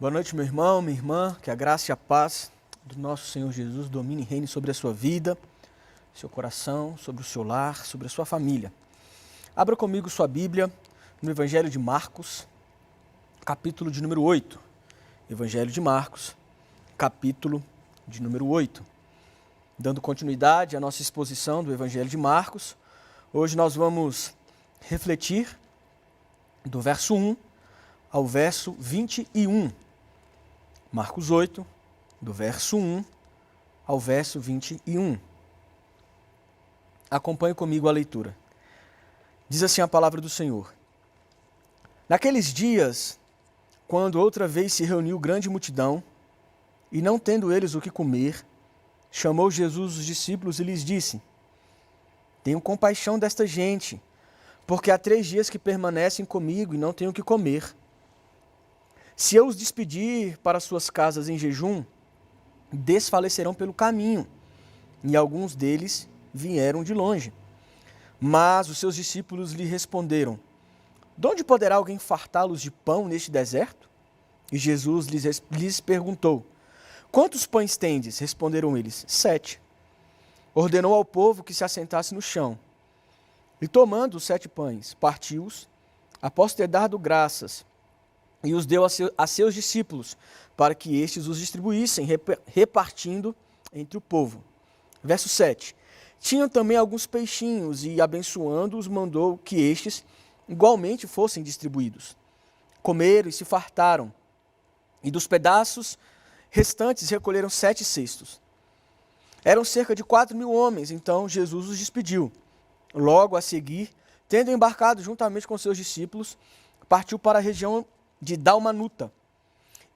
Boa noite, meu irmão, minha irmã, que a graça e a paz do nosso Senhor Jesus domine e reine sobre a sua vida, seu coração, sobre o seu lar, sobre a sua família. Abra comigo sua Bíblia no Evangelho de Marcos, capítulo de número 8. Evangelho de Marcos, capítulo de número 8. Dando continuidade à nossa exposição do Evangelho de Marcos, hoje nós vamos refletir do verso 1 ao verso 21. Marcos 8, do verso 1 ao verso 21. Acompanhe comigo a leitura. Diz assim a palavra do Senhor. Naqueles dias, quando outra vez se reuniu grande multidão, e não tendo eles o que comer, chamou Jesus os discípulos e lhes disse: Tenho compaixão desta gente, porque há 3 dias que permanecem comigo e não têm o que comer. Se eu os despedir para suas casas em jejum, desfalecerão pelo caminho, e alguns deles vieram de longe. Mas os seus discípulos lhe responderam: De onde poderá alguém fartá-los de pão neste deserto? E Jesus lhes perguntou: Quantos pães tendes? Responderam eles: 7. Ordenou ao povo que se assentasse no chão. E tomando os 7 pães, partiu-os, após ter dado graças, e os deu a seus discípulos, para que estes os distribuíssem, repartindo entre o povo. Verso 7. Tinham também alguns peixinhos, e abençoando-os, mandou que estes igualmente fossem distribuídos. Comeram e se fartaram, e dos pedaços restantes recolheram 7 cestos. Eram cerca de 4.000 homens, então Jesus os despediu. Logo a seguir, tendo embarcado juntamente com seus discípulos, partiu para a região de Dalmanuta.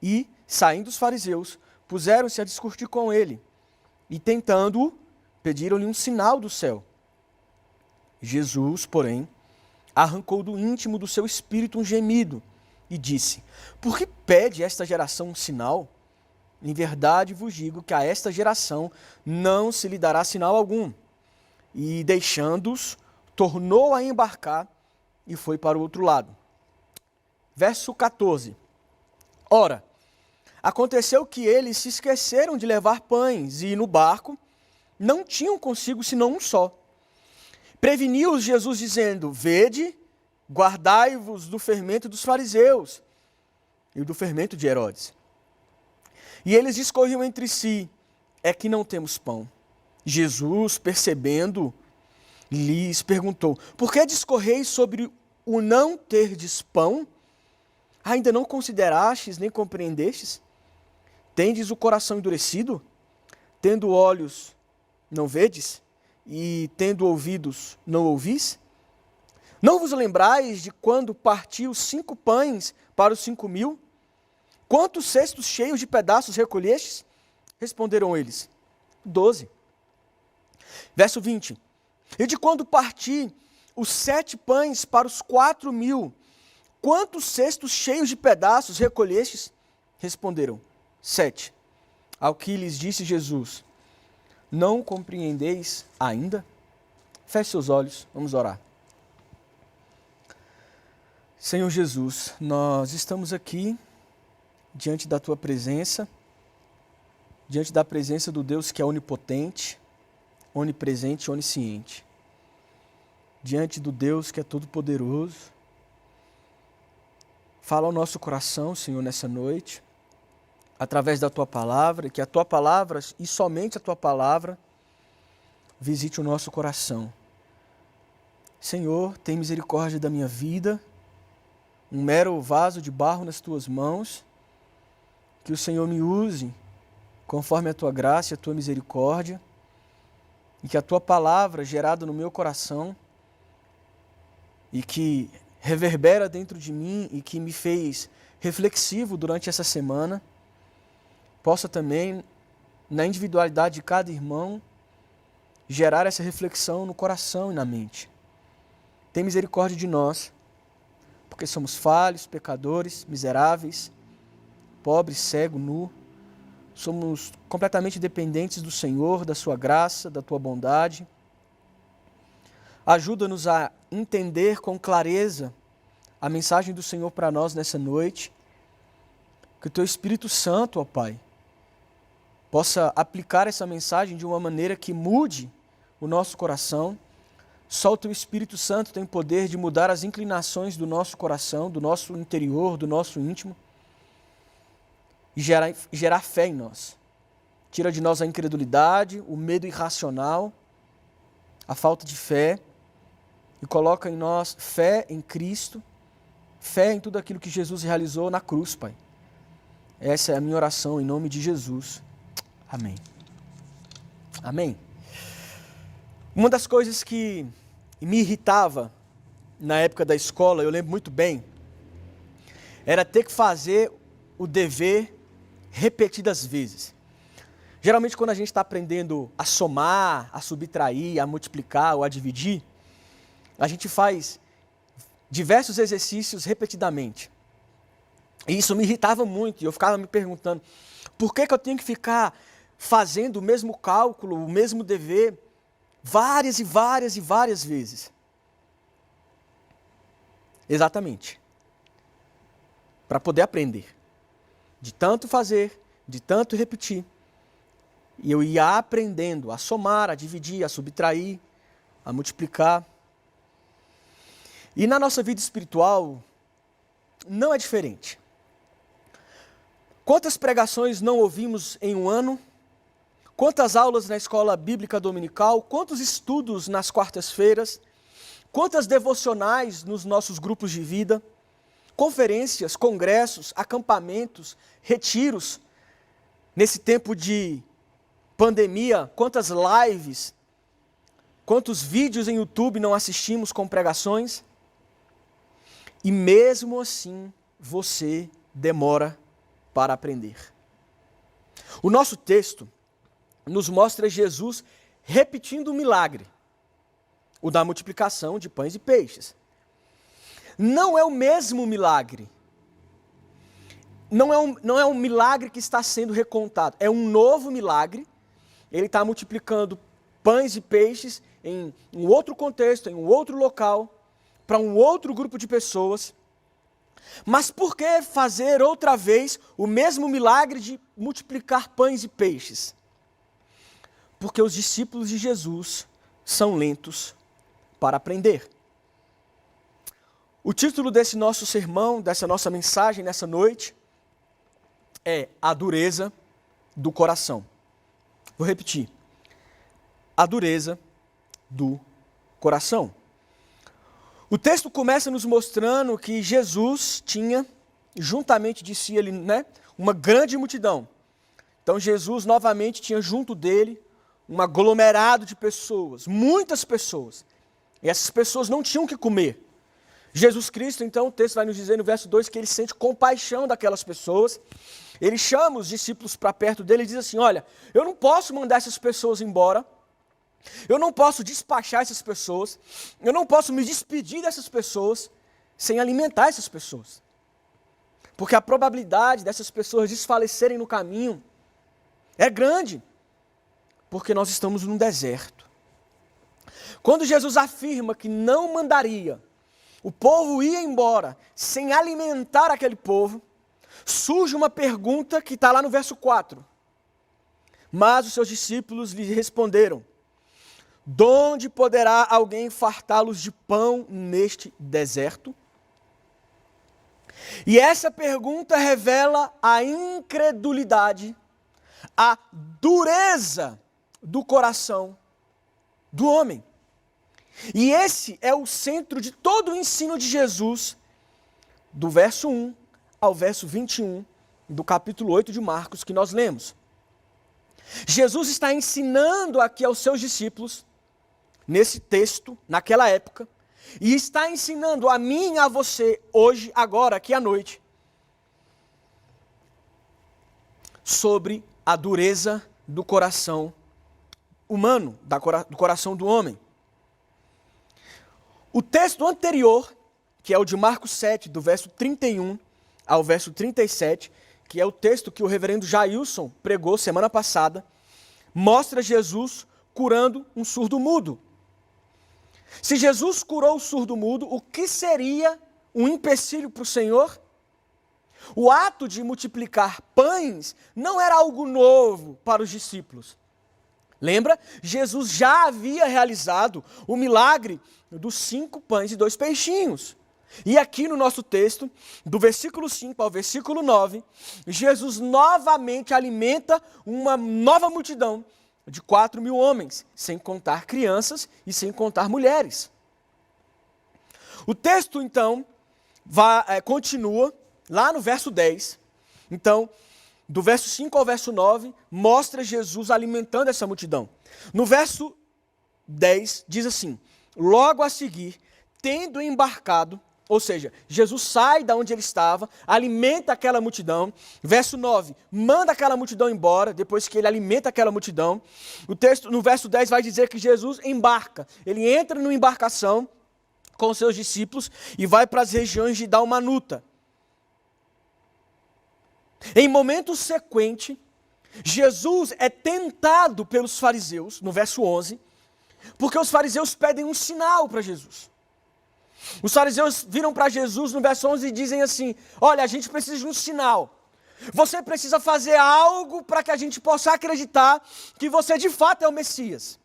E, saindo os fariseus, puseram-se a discutir com ele, e tentando-o, pediram-lhe um sinal do céu. Jesus, porém, arrancou do íntimo do seu espírito um gemido, e disse: Por que pede esta geração um sinal? Em verdade vos digo que a esta geração não se lhe dará sinal algum. E, deixando-os, tornou a embarcar e foi para o outro lado. Verso 14. Ora, aconteceu que eles se esqueceram de levar pães e no barco não tinham consigo senão um só. Preveniu-os Jesus dizendo: Vede, guardai-vos do fermento dos fariseus e do fermento de Herodes. E eles discorriam entre si: É que não temos pão. Jesus, percebendo, lhes perguntou: Por que discorreis sobre o não terdes pão? Ainda não considerastes nem compreendestes? Tendes o coração endurecido? Tendo olhos, não vedes? E tendo ouvidos, não ouvis? Não vos lembrais de quando partiu 5 pães para os 5.000? Quantos cestos cheios de pedaços recolhestes? Responderam eles: 12. Verso 20. E de quando parti os 7 pães para os 4.000, quantos cestos cheios de pedaços recolhestes? Responderam: 7. Ao que lhes disse Jesus: Não compreendeis ainda? Feche seus olhos, vamos orar. Senhor Jesus, nós estamos aqui diante da Tua presença, diante da presença do Deus que é onipotente, onipresente e onisciente, diante do Deus que é todo-poderoso. Fala ao nosso coração, Senhor, nessa noite, através da Tua palavra, que a Tua palavra e somente a Tua palavra visite o nosso coração. Senhor, tem misericórdia da minha vida, um mero vaso de barro nas Tuas mãos, que o Senhor me use conforme a Tua graça e a Tua misericórdia, e que a Tua palavra gerada no meu coração e que reverbera dentro de mim e que me fez reflexivo durante essa semana, possa também, na individualidade de cada irmão, gerar essa reflexão no coração e na mente. Tem misericórdia de nós, porque somos falhos, pecadores, miseráveis, pobres, cego, nu. Somos completamente dependentes do Senhor, da Sua graça, da Tua bondade. Ajuda-nos a entender com clareza a mensagem do Senhor para nós nessa noite Que o Teu Espírito Santo, ó Pai, possa aplicar essa mensagem de uma maneira que mude o nosso coração. Só o Teu Espírito Santo tem poder de mudar as inclinações do nosso coração, do nosso interior, do nosso íntimo, e gerar fé em nós. Tira de nós a incredulidade, o medo irracional, a falta de fé, e coloca em nós fé em Cristo, fé em tudo aquilo que Jesus realizou na cruz, Pai. Essa é a minha oração em nome de Jesus. Amém. Amém. Uma das coisas que me irritava na época da escola, eu lembro muito bem, era ter que fazer o dever repetidas vezes. Geralmente quando a gente está aprendendo a somar, a subtrair, a multiplicar ou a dividir, a gente faz diversos exercícios repetidamente. E isso me irritava muito, e eu ficava me perguntando, por que eu tenho que ficar fazendo o mesmo cálculo, o mesmo dever, várias e várias e várias vezes? Exatamente. Para poder aprender. De tanto fazer, de tanto repetir. E eu ia aprendendo a somar, a dividir, a subtrair, a multiplicar. E na nossa vida espiritual, não é diferente. Quantas pregações não ouvimos em um ano? Quantas aulas na escola bíblica dominical? Quantos estudos nas quartas-feiras? Quantas devocionais nos nossos grupos de vida? Conferências, congressos, acampamentos, retiros. Nesse tempo de pandemia, quantas lives, quantos vídeos em YouTube não assistimos com pregações? E mesmo assim, você demora para aprender. O nosso texto nos mostra Jesus repetindo o milagre, o da multiplicação de pães e peixes. Não é o mesmo milagre. Não é um milagre que está sendo recontado. É um novo milagre. Ele está multiplicando pães e peixes em um outro contexto, em um outro local, para um outro grupo de pessoas. Mas por que fazer outra vez o mesmo milagre de multiplicar pães e peixes? Porque os discípulos de Jesus são lentos para aprender. O título desse nosso sermão, dessa nossa mensagem nessa noite, é A Dureza do Coração. Vou repetir. A dureza do coração. O texto começa nos mostrando que Jesus tinha, juntamente de si, uma grande multidão. Então Jesus novamente tinha junto dele um aglomerado de pessoas, muitas pessoas. E essas pessoas não tinham o que comer. Jesus Cristo, então, o texto vai nos dizer no verso 2 que ele sente compaixão daquelas pessoas. Ele chama os discípulos para perto dele e diz assim, olha, eu não posso mandar essas pessoas embora, eu não posso despachar essas pessoas, eu não posso me despedir dessas pessoas sem alimentar essas pessoas. Porque a probabilidade dessas pessoas desfalecerem no caminho é grande, porque nós estamos num deserto. Quando Jesus afirma que não mandaria o povo ir embora sem alimentar aquele povo, surge uma pergunta que está lá no verso 4. Mas os seus discípulos lhe responderam, de onde poderá alguém fartá-los de pão neste deserto? E essa pergunta revela a incredulidade, a dureza do coração do homem. E esse é o centro de todo o ensino de Jesus, do verso 1 ao verso 21 do capítulo 8 de Marcos, que nós lemos. Jesus está ensinando aqui aos seus discípulos, nesse texto, naquela época, e está ensinando a mim e a você, hoje, agora, aqui à noite, sobre a dureza do coração humano, do coração do homem. O texto anterior, que é o de Marcos 7, do verso 31 ao verso 37, que é o texto que o reverendo Jailson pregou semana passada, mostra Jesus curando um surdo-mudo. Se Jesus curou o surdo-mudo, o que seria um empecilho para o Senhor? O ato de multiplicar pães não era algo novo para os discípulos. Lembra? Jesus já havia realizado o milagre dos 5 pães e 2 peixinhos. E aqui no nosso texto, do versículo 5 ao versículo 9, Jesus novamente alimenta uma nova multidão de 4.000 homens, sem contar crianças e sem contar mulheres. O texto, então, continua lá no verso 10. Então, do verso 5 ao verso 9, mostra Jesus alimentando essa multidão. No verso 10, diz assim: logo a seguir, tendo embarcado, ou seja, Jesus sai da onde ele estava, alimenta aquela multidão. Verso 9, manda aquela multidão embora, depois que ele alimenta aquela multidão. O texto, no verso 10, vai dizer que Jesus embarca. Ele entra numa embarcação com seus discípulos e vai para as regiões de Dalmanuta. Em momento sequente, Jesus é tentado pelos fariseus, no verso 11, porque os fariseus pedem um sinal para Jesus. Os fariseus viram para Jesus no verso 11 e dizem assim: olha, a gente precisa de um sinal. Você precisa fazer algo para que a gente possa acreditar que você de fato é o Messias.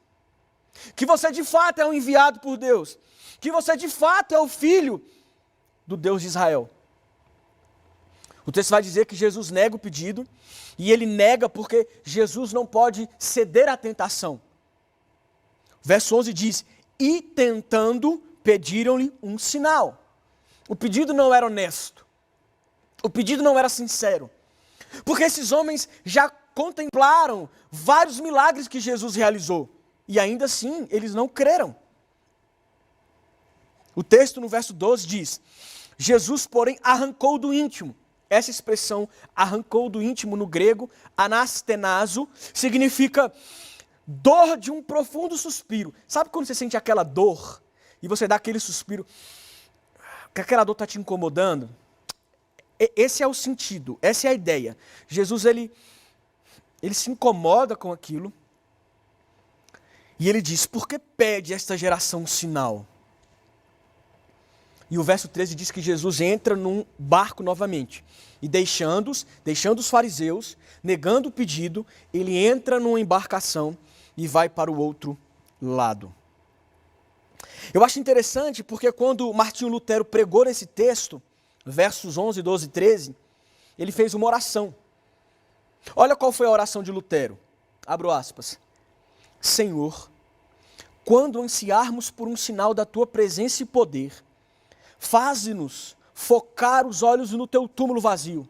Que você de fato é o enviado por Deus. Que você de fato é o filho do Deus de Israel. O texto vai dizer que Jesus nega o pedido, e ele nega porque Jesus não pode ceder à tentação. Verso 11 diz: e tentando, pediram-lhe um sinal. O pedido não era honesto. O pedido não era sincero. Porque esses homens já contemplaram vários milagres que Jesus realizou. E ainda assim, eles não creram. O texto no verso 12 diz: Jesus, porém, arrancou do íntimo. Essa expressão, arrancou do íntimo, no grego, anastenazo, significa dor de um profundo suspiro. Sabe quando você sente aquela dor e você dá aquele suspiro, que aquela dor está te incomodando? Esse é o sentido, essa é a ideia. Jesus, ele se incomoda com aquilo e ele diz: por que pede esta geração um sinal? E o verso 13 diz que Jesus entra num barco novamente. E deixando os fariseus, negando o pedido, ele entra numa embarcação e vai para o outro lado. Eu acho interessante porque quando Martinho Lutero pregou nesse texto, versos 11, 12 e 13, ele fez uma oração. Olha qual foi a oração de Lutero. Abro aspas. Senhor, quando ansiarmos por um sinal da tua presença e poder, faze-nos focar os olhos no teu túmulo vazio,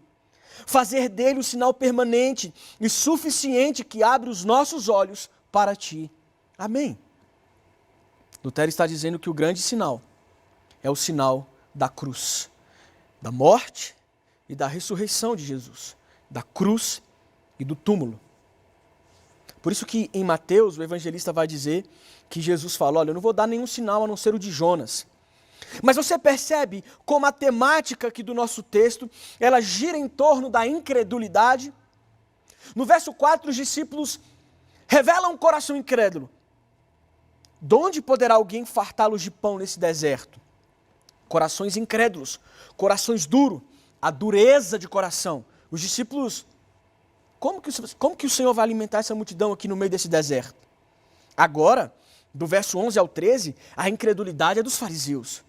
fazer dele um sinal permanente e suficiente que abre os nossos olhos para ti. Amém. Lutero está dizendo que o grande sinal é o sinal da cruz, da morte e da ressurreição de Jesus, da cruz e do túmulo. Por isso que em Mateus o evangelista vai dizer que Jesus fala: olha, eu não vou dar nenhum sinal a não ser o de Jonas. Mas você percebe como a temática aqui do nosso texto, ela gira em torno da incredulidade? No verso 4, os discípulos revelam um coração incrédulo. De onde poderá alguém fartá-los de pão nesse deserto? Corações incrédulos, corações duros, a dureza de coração. Os discípulos, como que o Senhor vai alimentar essa multidão aqui no meio desse deserto? Agora, do verso 11 ao 13, a incredulidade é dos fariseus.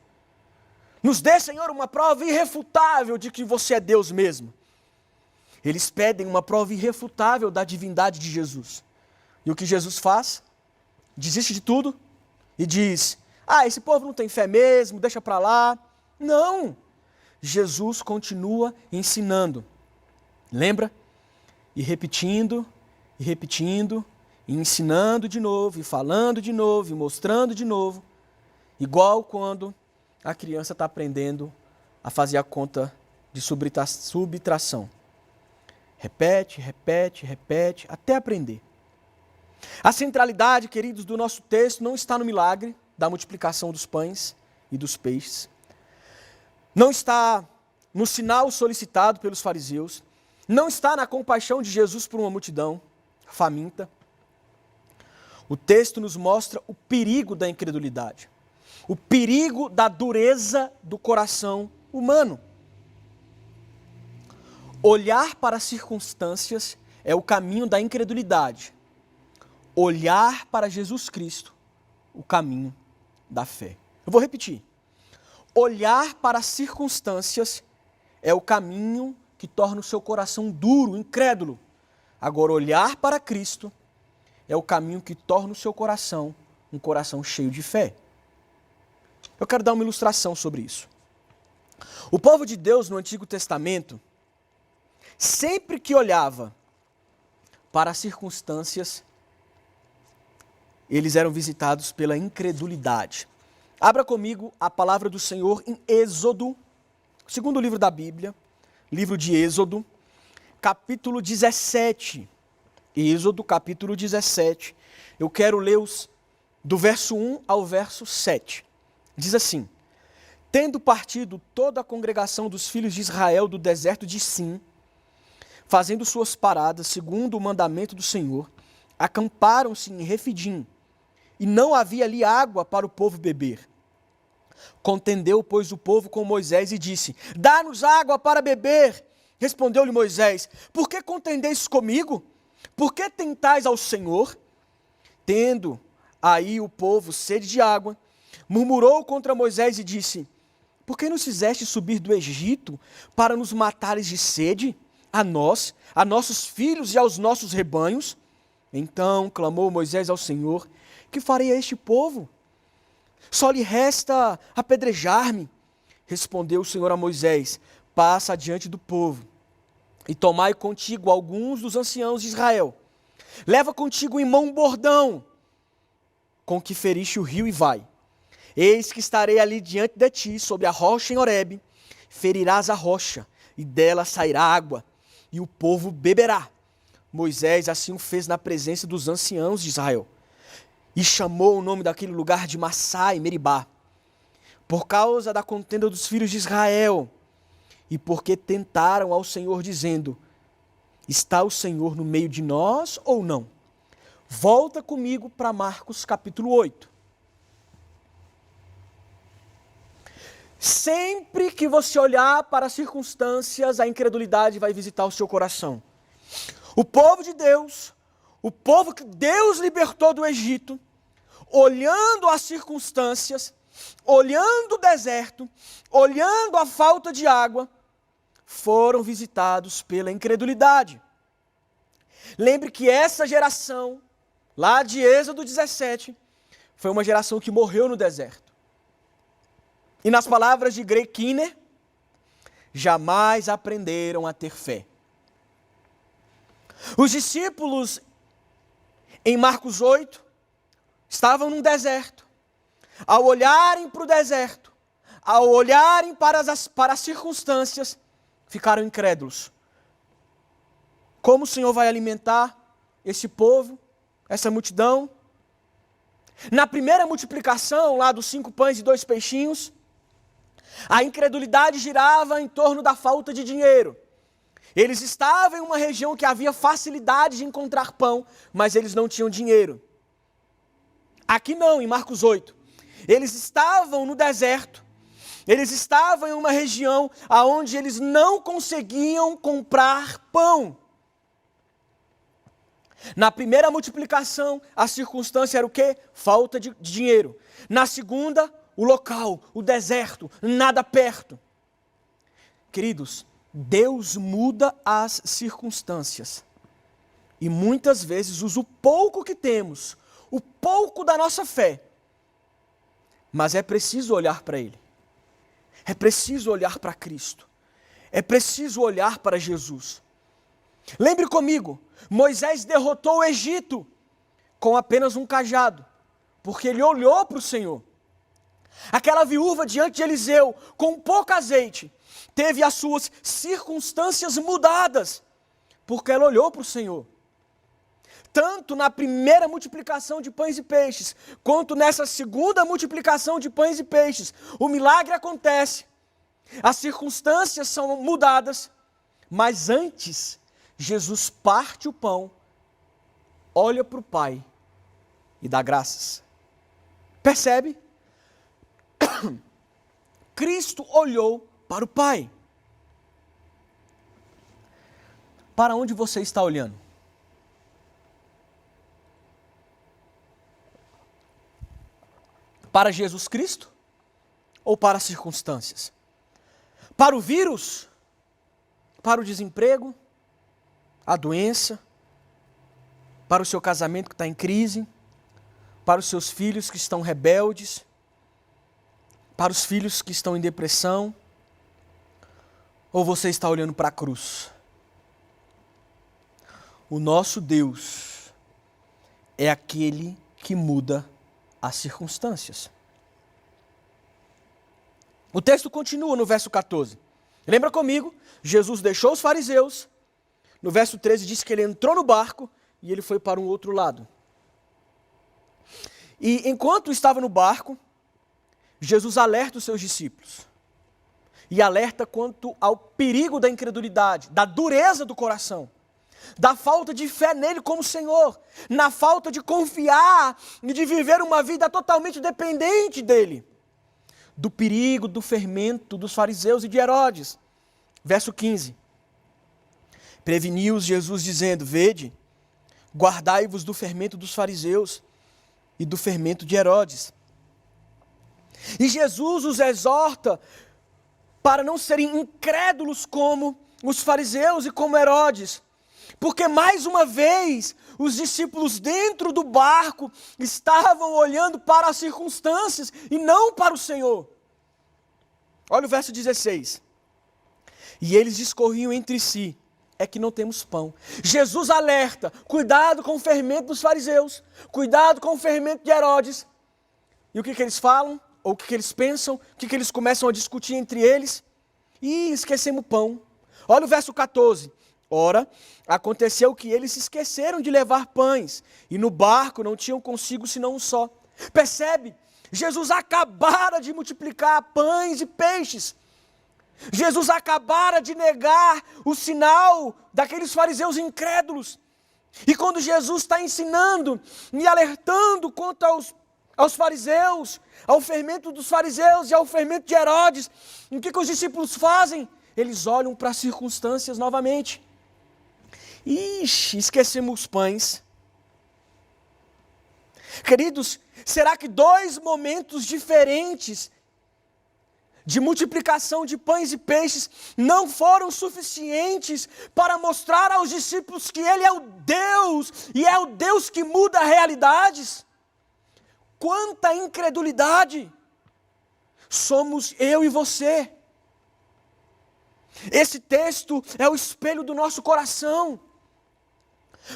Nos dê, Senhor, uma prova irrefutável de que você é Deus mesmo. Eles pedem uma prova irrefutável da divindade de Jesus. E o que Jesus faz? Desiste de tudo e diz: esse povo não tem fé mesmo, deixa para lá. Não! Jesus continua ensinando. Lembra? E repetindo, e repetindo, e ensinando de novo, e falando de novo, e mostrando de novo. Igual quando a criança está aprendendo a fazer a conta de subtração. Repete, repete, repete, até aprender. A centralidade, queridos, do nosso texto não está no milagre da multiplicação dos pães e dos peixes. Não está no sinal solicitado pelos fariseus. Não está na compaixão de Jesus por uma multidão faminta. O texto nos mostra o perigo da incredulidade. O perigo da dureza do coração humano. Olhar para as circunstâncias é o caminho da incredulidade. Olhar para Jesus Cristo, o caminho da fé. Eu vou repetir. Olhar para as circunstâncias é o caminho que torna o seu coração duro, incrédulo. Agora, olhar para Cristo é o caminho que torna o seu coração um coração cheio de fé. Eu quero dar uma ilustração sobre isso. O povo de Deus no Antigo Testamento, sempre que olhava para as circunstâncias, eles eram visitados pela incredulidade. Abra comigo a palavra do Senhor em Êxodo, segundo livro da Bíblia, livro de Êxodo, capítulo 17. Êxodo, capítulo 17. Eu quero ler do verso 1 ao verso 7. Diz assim: Tendo partido toda a congregação dos filhos de Israel do deserto de Sim, fazendo suas paradas segundo o mandamento do Senhor, acamparam-se em Refidim, e não havia ali água para o povo beber. Contendeu, pois, o povo com Moisés e disse: Dá-nos água para beber. Respondeu-lhe Moisés: Por que contendeis comigo? Por que tentais ao Senhor? Tendo aí o povo sede de água, murmurou contra Moisés e disse: Por que nos fizeste subir do Egito para nos matares de sede, a nós, a nossos filhos e aos nossos rebanhos? Então clamou Moisés ao Senhor: Que farei a este povo? Só lhe resta apedrejar-me. Respondeu o Senhor a Moisés: Passa adiante do povo, e tomai contigo alguns dos anciãos de Israel. Leva contigo em mão um bordão, com que feriste o rio, e vai. Eis que estarei ali diante de ti, sobre a rocha em Horebe. Ferirás a rocha, e dela sairá água, e o povo beberá. Moisés assim o fez na presença dos anciãos de Israel. E chamou o nome daquele lugar de Massá e Meribá, por causa da contenda dos filhos de Israel, e porque tentaram ao Senhor, dizendo: Está o Senhor no meio de nós ou não? Volta comigo para Marcos capítulo 8. Sempre que você olhar para as circunstâncias, a incredulidade vai visitar o seu coração. O povo de Deus, o povo que Deus libertou do Egito, olhando as circunstâncias, olhando o deserto, olhando a falta de água, foram visitados pela incredulidade. Lembre que essa geração, lá de Êxodo 17, foi uma geração que morreu no deserto. E nas palavras de Greg Kinner, jamais aprenderam a ter fé. Os discípulos, em Marcos 8, estavam num deserto. Ao olharem para o deserto, ao olharem para as circunstâncias, ficaram incrédulos. Como o Senhor vai alimentar esse povo, essa multidão? Na primeira multiplicação, lá dos 5 pães e 2 peixinhos, a incredulidade girava em torno da falta de dinheiro. Eles estavam em uma região que havia facilidade de encontrar pão, mas eles não tinham dinheiro. Aqui não, em Marcos 8. Eles estavam no deserto. Eles estavam em uma região onde eles não conseguiam comprar pão. Na primeira multiplicação, a circunstância era o quê? Falta de dinheiro. Na segunda, o local, o deserto, nada perto. Queridos, Deus muda as circunstâncias. E muitas vezes usa o pouco que temos, o pouco da nossa fé. Mas é preciso olhar para Ele. É preciso olhar para Cristo. É preciso olhar para Jesus. Lembre comigo, Moisés derrotou o Egito com apenas um cajado, porque ele olhou para o Senhor. Aquela viúva diante de Eliseu, com pouco azeite, teve as suas circunstâncias mudadas, porque ela olhou para o Senhor. Tanto na primeira multiplicação de pães e peixes, quanto nessa segunda multiplicação de pães e peixes, o milagre acontece, as circunstâncias são mudadas, mas antes, Jesus parte o pão, olha para o Pai e dá graças. Percebe? Cristo olhou para o Pai. para onde você está olhando? Para Jesus Cristo ou para as circunstâncias? Para o vírus? Para o desemprego? A doença? Para o seu casamento que está em crise? Para os seus filhos que estão rebeldes? Para os filhos que estão em depressão? Ou você está olhando para a cruz? O nosso Deus é aquele que muda as circunstâncias. O texto continua no verso 14. Lembra comigo? Jesus deixou os fariseus. No verso 13 diz que ele entrou no barco e ele foi para um outro lado. E enquanto estava no barco, Jesus alerta os seus discípulos. E alerta quanto ao perigo da incredulidade, da dureza do coração, da falta de fé nele como Senhor, na falta de confiar e de viver uma vida totalmente dependente dele. Do perigo, do fermento dos fariseus e de Herodes. Verso 15. Preveniu-os Jesus dizendo: vede, guardai-vos do fermento dos fariseus e do fermento de Herodes. E Jesus os exorta para não serem incrédulos como os fariseus e como Herodes. Porque mais uma vez, os discípulos dentro do barco estavam olhando para as circunstâncias e não para o Senhor. Olha o verso 16. E eles discorriam entre si: é que não temos pão. Jesus alerta: cuidado com o fermento dos fariseus, cuidado com o fermento de Herodes. E o que eles falam? Ou o que eles pensam? O que eles começam a discutir entre eles? E esquecemos o pão. Olha o verso 14. Ora, aconteceu que eles se esqueceram de levar pães, e no barco não tinham consigo senão um só. Percebe? Jesus acabara de multiplicar pães e peixes. Jesus acabara de negar o sinal daqueles fariseus incrédulos. E quando Jesus está ensinando e alertando quanto aos fariseus, ao fermento dos fariseus e ao fermento de Herodes, o que os discípulos fazem? Eles olham para as circunstâncias novamente. Ixi, esquecemos os pães. Queridos, será que dois momentos diferentes de multiplicação de pães e peixes não foram suficientes para mostrar aos discípulos que Ele é o Deus e é o Deus que muda realidades? Quanta incredulidade somos eu e você. Esse texto é o espelho do nosso coração.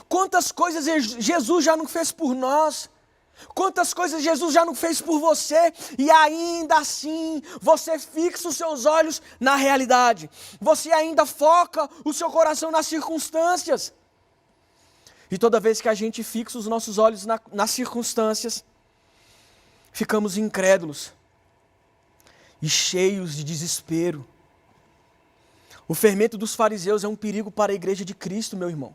Quantas coisas Jesus já não fez por nós, quantas coisas Jesus já não fez por você, e ainda assim você fixa os seus olhos na realidade, você ainda foca o seu coração nas circunstâncias. E toda vez que a gente fixa os nossos olhos nas circunstâncias, ficamos incrédulos e cheios de desespero. O fermento dos fariseus é um perigo para a igreja de Cristo, meu irmão.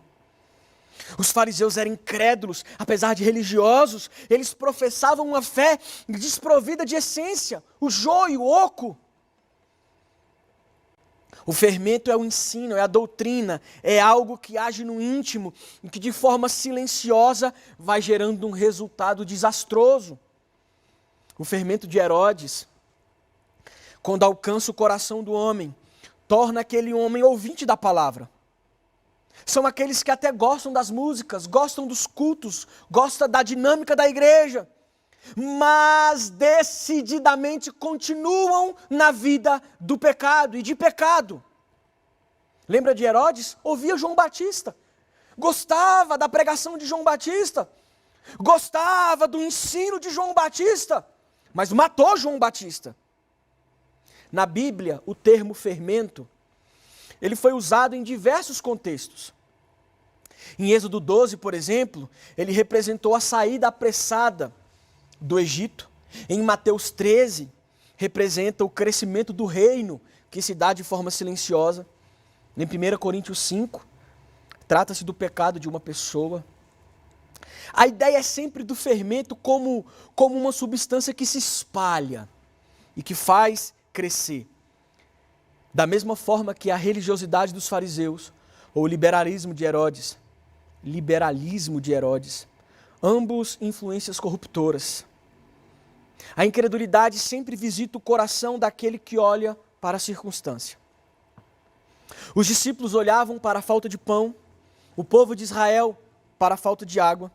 Os fariseus eram incrédulos, apesar de religiosos, eles professavam uma fé desprovida de essência, o joio, o oco. O fermento é o ensino, é a doutrina, é algo que age no íntimo e que de forma silenciosa vai gerando um resultado desastroso. O fermento de Herodes, quando alcança o coração do homem, torna aquele homem ouvinte da palavra. São aqueles que até gostam das músicas, gostam dos cultos, gostam da dinâmica da igreja, mas decididamente continuam na vida do pecado e de pecado. Lembra de Herodes? Ouvia João Batista, gostava da pregação de João Batista, gostava do ensino de João Batista, mas matou João Batista. Na Bíblia, o termo fermento, ele foi usado em diversos contextos. Em Êxodo 12, por exemplo, ele representou a saída apressada do Egito. Em Mateus 13, representa o crescimento do reino, que se dá de forma silenciosa. Em 1 Coríntios 5, trata-se do pecado de uma pessoa. A ideia é sempre do fermento como uma substância que se espalha e que faz crescer. Da mesma forma que a religiosidade dos fariseus ou liberalismo de Herodes. Ambos influências corruptoras. A incredulidade sempre visita o coração daquele que olha para a circunstância. Os discípulos olhavam para a falta de pão, o povo de Israel para a falta de água.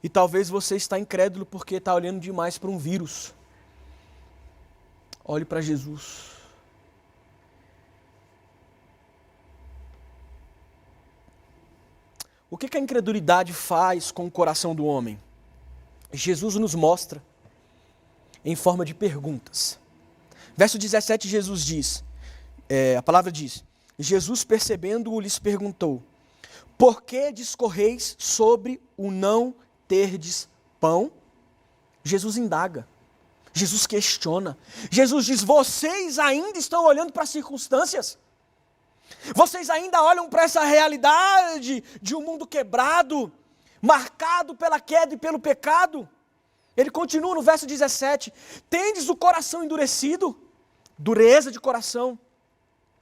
E talvez você está incrédulo porque está olhando demais para um vírus. Olhe para Jesus. O que a incredulidade faz com o coração do homem? Jesus nos mostra em forma de perguntas. Verso 17, Jesus diz, a palavra diz, Jesus percebendo-o lhes perguntou, por que discorreis sobre o não terdes pão? Jesus indaga, Jesus questiona, Jesus diz, vocês ainda estão olhando para as circunstâncias? Vocês ainda olham para essa realidade de um mundo quebrado, marcado pela queda e pelo pecado? Ele continua no verso 17, tendes o coração endurecido, dureza de coração.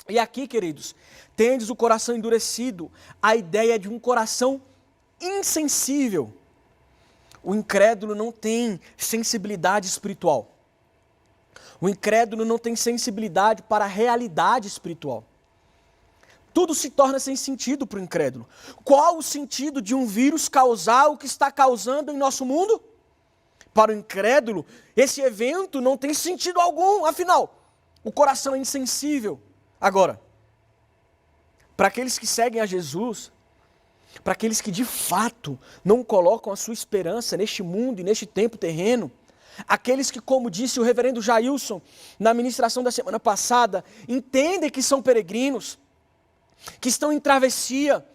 E aqui, queridos, tendes o coração endurecido, a ideia de um coração insensível. O incrédulo não tem sensibilidade espiritual. O incrédulo não tem sensibilidade para a realidade espiritual. Tudo se torna sem sentido para o incrédulo. Qual o sentido de um vírus causar o que está causando em nosso mundo? Para o incrédulo, esse evento não tem sentido algum, afinal, o coração é insensível. Agora, para aqueles que seguem a Jesus, para aqueles que de fato não colocam a sua esperança neste mundo e neste tempo terreno, aqueles que, como disse o reverendo Jailson na ministração da semana passada, entendem que são peregrinos, que estão em travessia,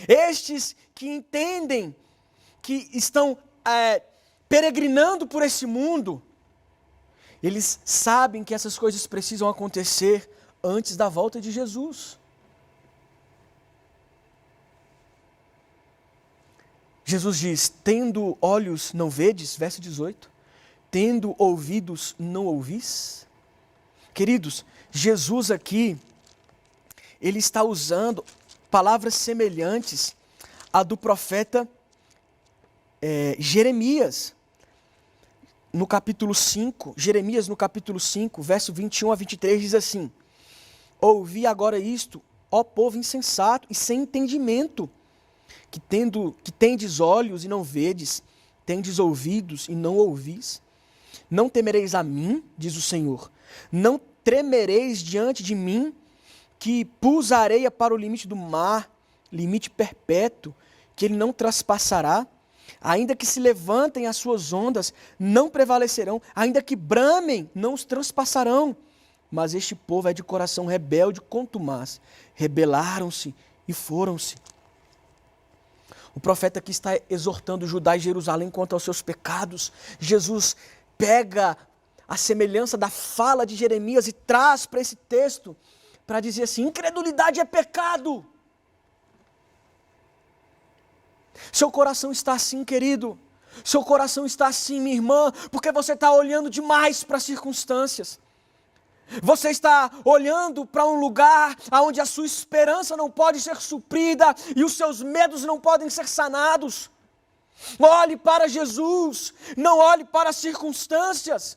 estes que entendem que estão peregrinando por esse mundo, eles sabem que essas coisas precisam acontecer antes da volta de Jesus. Jesus diz, tendo olhos não vedes, verso 18, tendo ouvidos não ouvis. Queridos, Jesus aqui, ele está usando palavras semelhantes à do profeta Jeremias. No capítulo 5, Jeremias no capítulo 5, verso 21 a 23 diz assim, ouvi agora isto, ó povo insensato e sem entendimento, que tendes olhos e não vedes, tendes ouvidos e não ouvis. Não temereis a mim, diz o Senhor, não tremereis diante de mim, que pus a areia para o limite do mar, limite perpétuo, que ele não traspassará, ainda que se levantem as suas ondas, não prevalecerão, ainda que bramem, não os transpassarão. Mas este povo é de coração rebelde, contumaz, rebelaram-se e foram-se. O profeta aqui está exortando Judá e Jerusalém quanto aos seus pecados. Jesus pega a semelhança da fala de Jeremias e traz para esse texto, para dizer assim, incredulidade é pecado. Seu coração está assim, querido. Seu coração está assim, minha irmã, porque você está olhando demais para as circunstâncias. Você está olhando para um lugar onde a sua esperança não pode ser suprida e os seus medos não podem ser sanados. Olhe para Jesus, não olhe para as circunstâncias.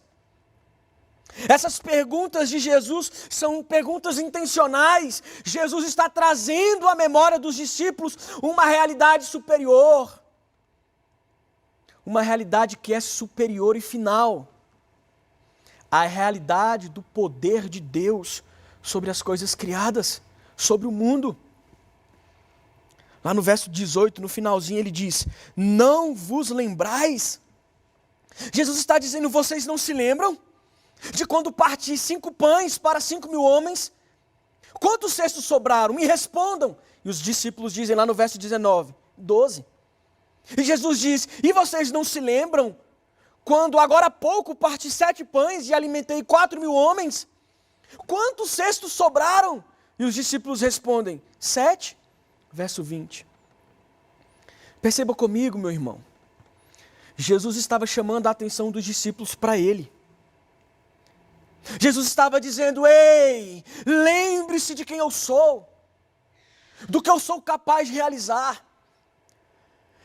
Essas perguntas de Jesus são perguntas intencionais. Jesus está trazendo à memória dos discípulos uma realidade superior. Uma realidade que é superior e final. A realidade do poder de Deus sobre as coisas criadas, sobre o mundo. Lá no verso 18, no finalzinho, ele diz, não vos lembrais? Jesus está dizendo, vocês não se lembram? De quando parti 5 pães para 5.000 homens? Quantos cestos sobraram? Me respondam. E os discípulos dizem lá no verso 19, 12. E Jesus diz, e vocês não se lembram? Quando agora há pouco parti 7 pães e alimentei 4.000 homens? Quantos cestos sobraram? E os discípulos respondem, 7. Verso 20. Perceba comigo, meu irmão. Jesus estava chamando a atenção dos discípulos para ele. Jesus estava dizendo, ei, lembre-se de quem eu sou. do que eu sou capaz de realizar.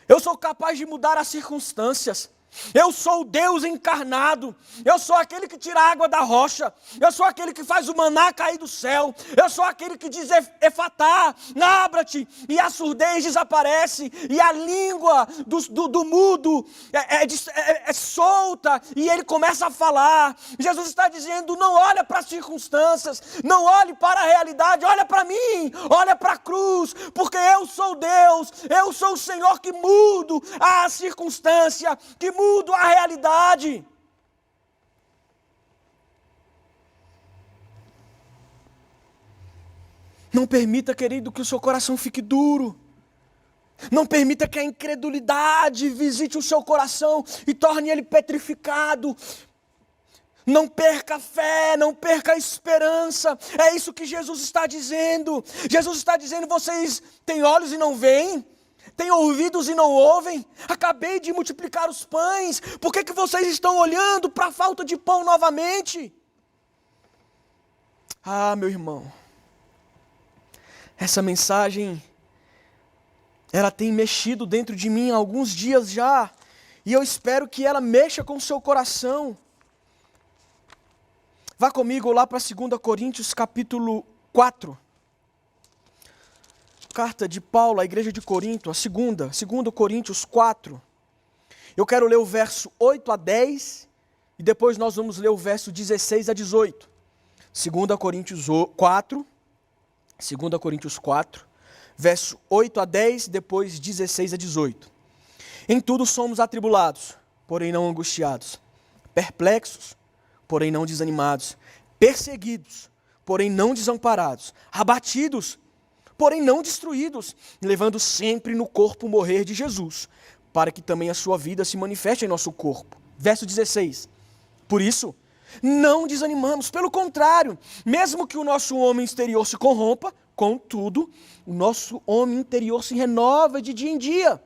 Eu sou capaz de mudar as circunstâncias. Eu sou o Deus encarnado. Eu sou aquele que tira a água da rocha. Eu sou aquele que faz o maná cair do céu. Eu sou aquele que diz efatá, abra-te, e a surdez desaparece, e a língua do mudo é solta, e ele começa a falar. Jesus está dizendo: não olha para as circunstâncias, não olhe para a realidade, olha para mim, olha para a cruz, porque eu sou Deus, eu sou o Senhor que mudo a circunstância, que mudo a realidade. Não permita, querido, que o seu coração fique duro. Não permita que a incredulidade visite o seu coração e torne ele petrificado. Não perca a fé, não perca a esperança. É isso que Jesus está dizendo. Jesus está dizendo: vocês têm olhos e não veem, têm ouvidos e não ouvem. Acabei de multiplicar os pães. Por que vocês estão olhando para a falta de pão novamente? Ah, meu irmão, essa mensagem, ela tem mexido dentro de mim há alguns dias já. E eu espero que ela mexa com o seu coração. Vá comigo lá para 2 Coríntios capítulo 4. Carta de Paulo à igreja de Corinto, a 2 Coríntios 4. Eu quero ler o verso 8 a 10 e depois nós vamos ler o verso 16 a 18. 2 Coríntios 4, verso 8 a 10, depois 16 a 18. Em tudo somos atribulados, porém não angustiados, perplexos, porém não desanimados, perseguidos, porém não desamparados, abatidos, porém não destruídos, levando sempre no corpo o morrer de Jesus, para que também a sua vida se manifeste em nosso corpo. Verso 16. Por isso, não desanimamos, pelo contrário, mesmo que o nosso homem exterior se corrompa, contudo, o nosso homem interior se renova de dia em dia.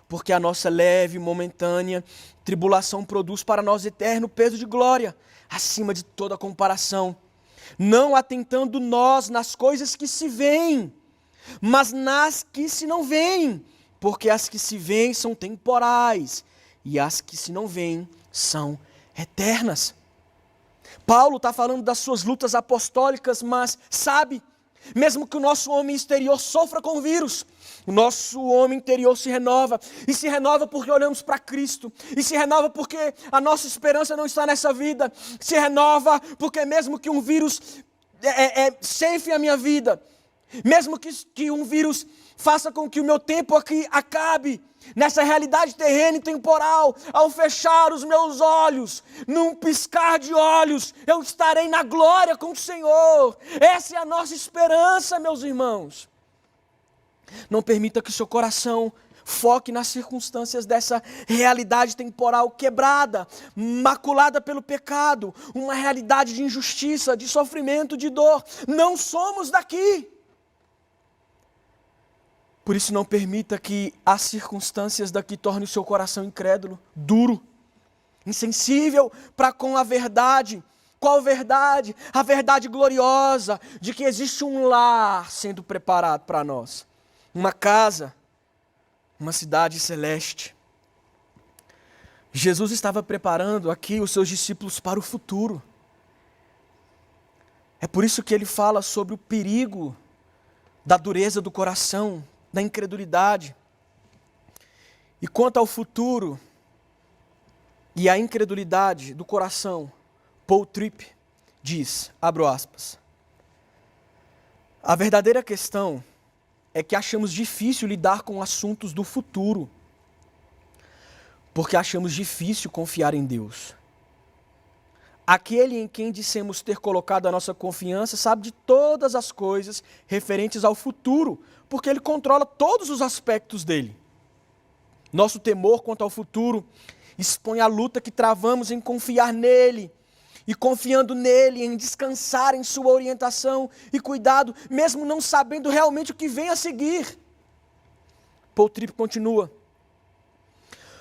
Porque a nossa leve e momentânea tribulação produz para nós eterno peso de glória, acima de toda comparação, não atentando nós nas coisas que se veem, mas nas que se não veem, porque as que se veem são temporais, e as que se não veem são eternas. Paulo está falando das suas lutas apostólicas, mas sabe, mesmo que o nosso homem exterior sofra com o vírus, o nosso homem interior se renova, e se renova porque olhamos para Cristo, e se renova porque a nossa esperança não está nessa vida, se renova porque mesmo que um vírus ceife a minha vida, mesmo que um vírus faça com que o meu tempo aqui acabe, nessa realidade terrena e temporal, ao fechar os meus olhos, num piscar de olhos, eu estarei na glória com o Senhor. Essa é a nossa esperança, meus irmãos. Não permita que o seu coração foque nas circunstâncias dessa realidade temporal quebrada, maculada pelo pecado, uma realidade de injustiça, de sofrimento, de dor. Não somos daqui. Por isso, não permita que as circunstâncias daqui tornem o seu coração incrédulo, duro, insensível para com a verdade. Qual verdade? A verdade gloriosa de que existe um lar sendo preparado para nós. Uma casa, uma cidade celeste. Jesus estava preparando aqui os seus discípulos para o futuro. É por isso que ele fala sobre o perigo da dureza do coração, da incredulidade. E quanto ao futuro e à incredulidade do coração, Paul Tripp diz, abro aspas, a verdadeira questão é que achamos difícil lidar com assuntos do futuro, porque achamos difícil confiar em Deus. Aquele em quem dissemos ter colocado a nossa confiança sabe de todas as coisas referentes ao futuro, porque Ele controla todos os aspectos dele. Nosso temor quanto ao futuro expõe a luta que travamos em confiar nele, e confiando nele, em descansar em sua orientação e cuidado, mesmo não sabendo realmente o que vem a seguir. Paul Tripp continua.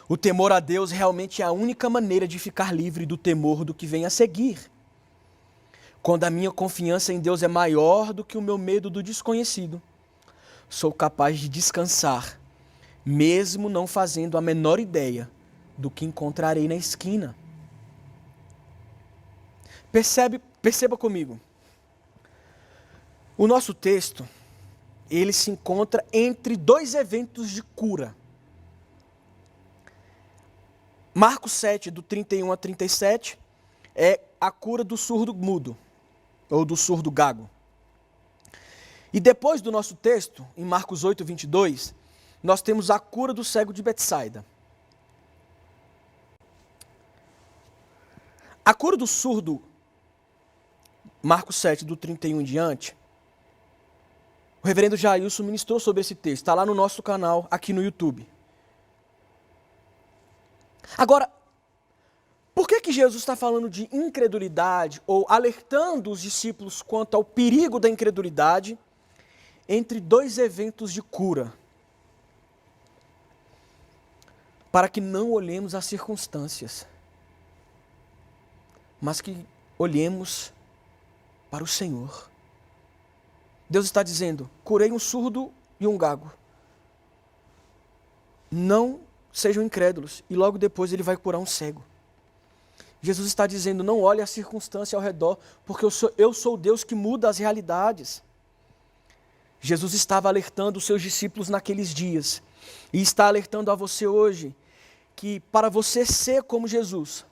O temor a Deus realmente é a única maneira de ficar livre do temor do que vem a seguir. Quando a minha confiança em Deus é maior do que o meu medo do desconhecido, sou capaz de descansar, mesmo não fazendo a menor ideia do que encontrarei na esquina. Perceba comigo. O nosso texto, ele se encontra entre dois eventos de cura. Marcos 7, do 31 a 37, é a cura do surdo mudo, ou do surdo gago. E depois do nosso texto, em Marcos 8, 22, nós temos a cura do cego de Betsaida. A cura do surdo, Marcos 7, do 31 em diante, o reverendo Jailson ministrou sobre esse texto, está lá no nosso canal, aqui no YouTube. Agora, por que Jesus está falando de incredulidade, ou alertando os discípulos quanto ao perigo da incredulidade, entre dois eventos de cura? Para que não olhemos as circunstâncias, mas que olhemos para o Senhor. Deus está dizendo, curei um surdo e um gago. Não sejam incrédulos. E logo depois ele vai curar um cego. Jesus está dizendo, não olhe a circunstância ao redor, porque eu sou o Deus que muda as realidades. Jesus estava alertando os seus discípulos naqueles dias, e está alertando a você hoje, que para você ser como Jesus,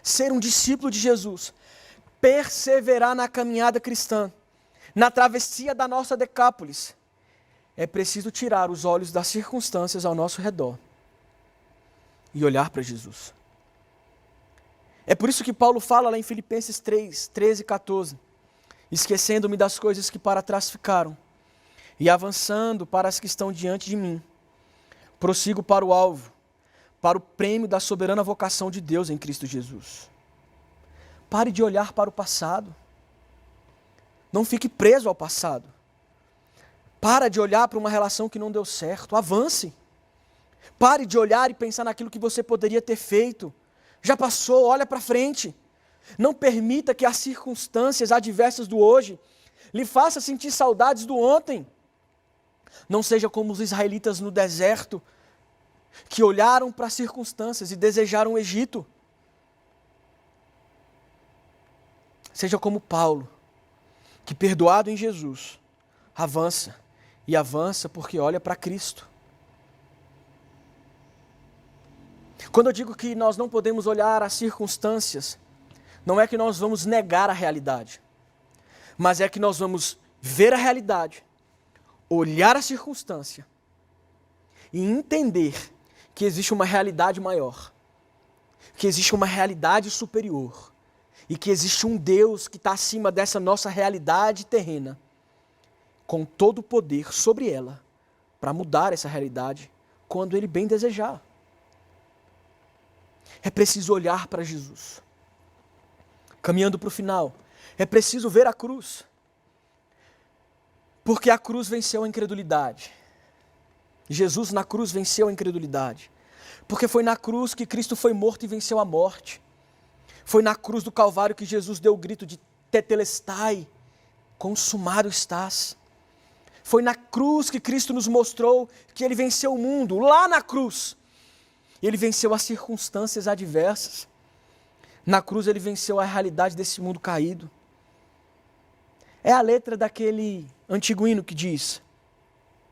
ser um discípulo de Jesus, perseverar na caminhada cristã, na travessia da nossa Decápolis, é preciso tirar os olhos das circunstâncias ao nosso redor e olhar para Jesus. É por isso que Paulo fala lá em Filipenses 3, 13 e 14, esquecendo-me das coisas que para trás ficaram e avançando para as que estão diante de mim, prossigo para o alvo, para o prêmio da soberana vocação de Deus em Cristo Jesus. Pare de olhar para o passado. Não fique preso ao passado. Para de olhar para uma relação que não deu certo. Avance. Pare de olhar e pensar naquilo que você poderia ter feito. Já passou, olha para frente. Não permita que as circunstâncias adversas do hoje lhe façam sentir saudades do ontem. Não seja como os israelitas no deserto, que olharam para as circunstâncias e desejaram o Egito. Seja como Paulo, que perdoado em Jesus, avança, e avança porque olha para Cristo. Quando eu digo que nós não podemos olhar as circunstâncias, não é que nós vamos negar a realidade, mas é que nós vamos ver a realidade, olhar a circunstância e entender que existe uma realidade maior, que existe uma realidade superior e que existe um Deus que está acima dessa nossa realidade terrena, com todo o poder sobre ela, para mudar essa realidade quando Ele bem desejar. É preciso olhar para Jesus. Caminhando para o final, é preciso ver a cruz, porque a cruz venceu a incredulidade. Jesus na cruz venceu a incredulidade, porque foi na cruz que Cristo foi morto e venceu a morte. Foi na cruz do Calvário que Jesus deu o grito de Tetelestai, consumado estás. Foi na cruz que Cristo nos mostrou que Ele venceu o mundo, lá na cruz. Ele venceu as circunstâncias adversas. Na cruz Ele venceu a realidade desse mundo caído. É a letra daquele antigo hino que diz: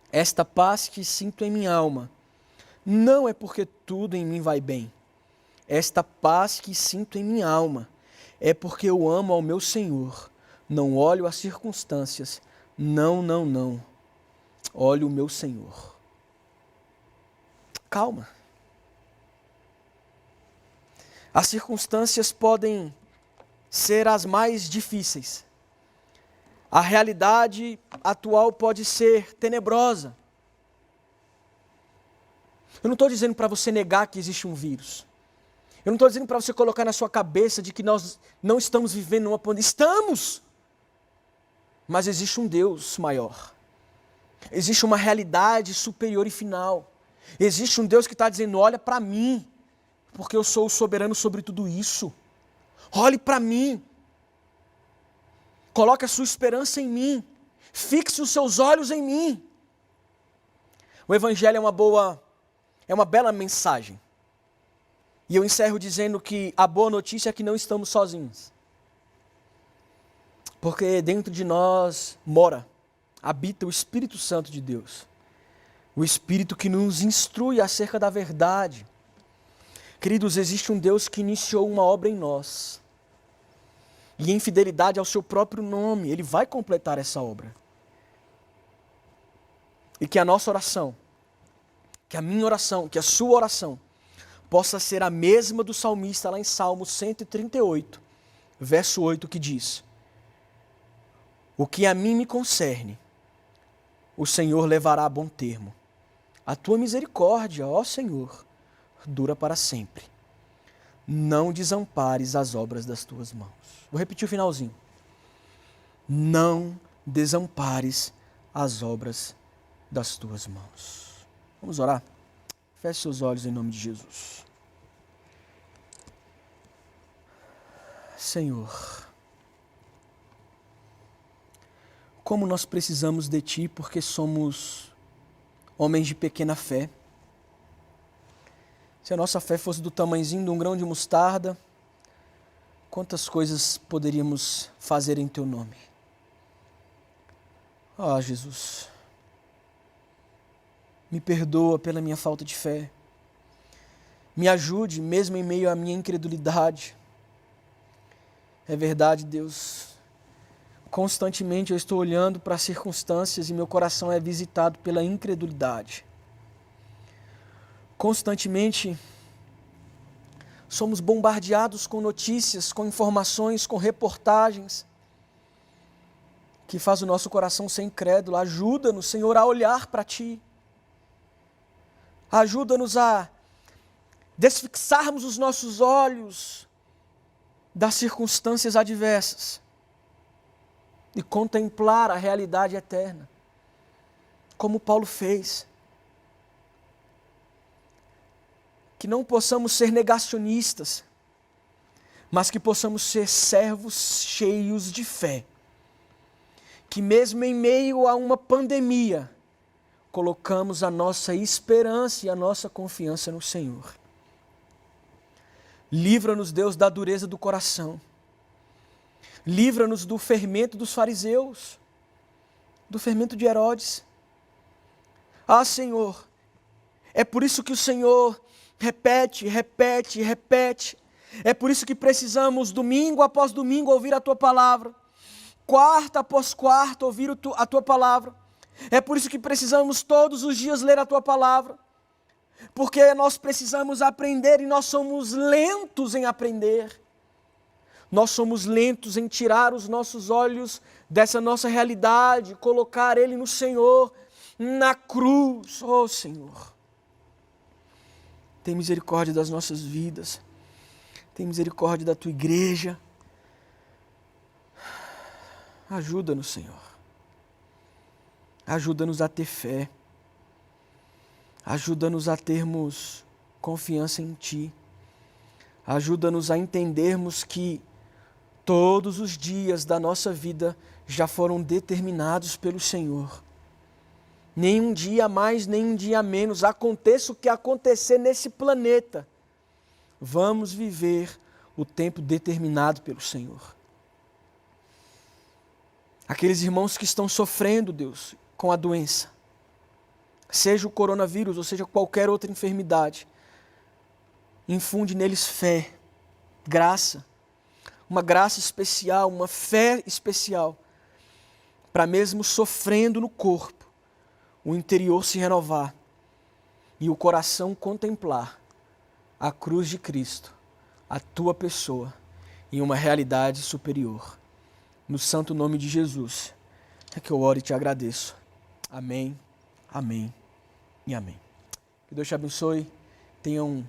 esta paz que sinto em minha alma, não é porque tudo em mim vai bem. Esta paz que sinto em minha alma, é porque eu amo ao meu Senhor. Não olho as circunstâncias, não. Olho o meu Senhor. Calma. As circunstâncias podem ser as mais difíceis. A realidade atual pode ser tenebrosa. Eu não estou dizendo para você negar que existe um vírus. Eu não estou dizendo para você colocar na sua cabeça de que nós não estamos vivendo numa pandemia. Estamos! Mas existe um Deus maior. Existe uma realidade superior e final. Existe um Deus que está dizendo, olha para mim, porque eu sou o soberano sobre tudo isso. Olhe para mim. Coloque a sua esperança em mim. Fixe os seus olhos em mim. O Evangelho é uma bela mensagem. E eu encerro dizendo que a boa notícia é que não estamos sozinhos. Porque dentro de nós habita o Espírito Santo de Deus. O Espírito que nos instrui acerca da verdade. Queridos, existe um Deus que iniciou uma obra em nós. E em fidelidade ao seu próprio nome, Ele vai completar essa obra. E que a nossa oração, que a minha oração, que a sua oração, possa ser a mesma do salmista lá em Salmo 138, verso 8, que diz: o que a mim me concerne, o Senhor levará a bom termo. A tua misericórdia, ó Senhor, dura para sempre. Não desampares as obras das tuas mãos. Vou repetir o finalzinho. Não desampares as obras das tuas mãos. Vamos orar? Feche seus olhos em nome de Jesus. Senhor, como nós precisamos de Ti, porque somos homens de pequena fé. Se a nossa fé fosse do tamanhozinho de um grão de mostarda, quantas coisas poderíamos fazer em Teu nome? Jesus, me perdoa pela minha falta de fé. Me ajude mesmo em meio à minha incredulidade. É verdade, Deus. Constantemente eu estou olhando para as circunstâncias e meu coração é visitado pela incredulidade. Constantemente somos bombardeados com notícias, com informações, com reportagens que faz o nosso coração ser incrédulo. Ajuda-nos, Senhor, a olhar para Ti. Ajuda-nos a desfixarmos os nossos olhos das circunstâncias adversas e contemplar a realidade eterna, como Paulo fez. Que não possamos ser negacionistas, mas que possamos ser servos cheios de fé. Que mesmo em meio a uma pandemia, colocamos a nossa esperança e a nossa confiança no Senhor. Livra-nos, Deus, da dureza do coração. Livra-nos do fermento dos fariseus, do fermento de Herodes. Senhor, é por isso que o Senhor repete. É por isso que precisamos, domingo após domingo, ouvir a Tua palavra. Quarta após quarta, ouvir a Tua palavra. É por isso que precisamos todos os dias ler a Tua palavra. Porque nós precisamos aprender e nós somos lentos em aprender. Nós somos lentos em tirar os nossos olhos dessa nossa realidade, colocar Ele no Senhor, na cruz. Senhor, tem misericórdia das nossas vidas. Tem misericórdia da Tua igreja. Ajuda-nos, Senhor. Ajuda-nos a ter fé. Ajuda-nos a termos confiança em Ti. Ajuda-nos a entendermos que todos os dias da nossa vida já foram determinados pelo Senhor. Nem um dia a mais, nem um dia a menos. Aconteça o que acontecer nesse planeta, vamos viver o tempo determinado pelo Senhor. Aqueles irmãos que estão sofrendo, Deus, com a doença, seja o coronavírus ou seja qualquer outra enfermidade, infunde neles fé, graça, uma graça especial, uma fé especial, para mesmo sofrendo no corpo, o interior se renovar e o coração contemplar a cruz de Cristo, a Tua pessoa, em uma realidade superior. No santo nome de Jesus é que eu oro e Te agradeço. Amém, amém e amém. Que Deus te abençoe, tenha um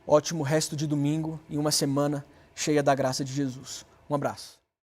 ótimo resto de domingo e uma semana cheia da graça de Jesus. Um abraço.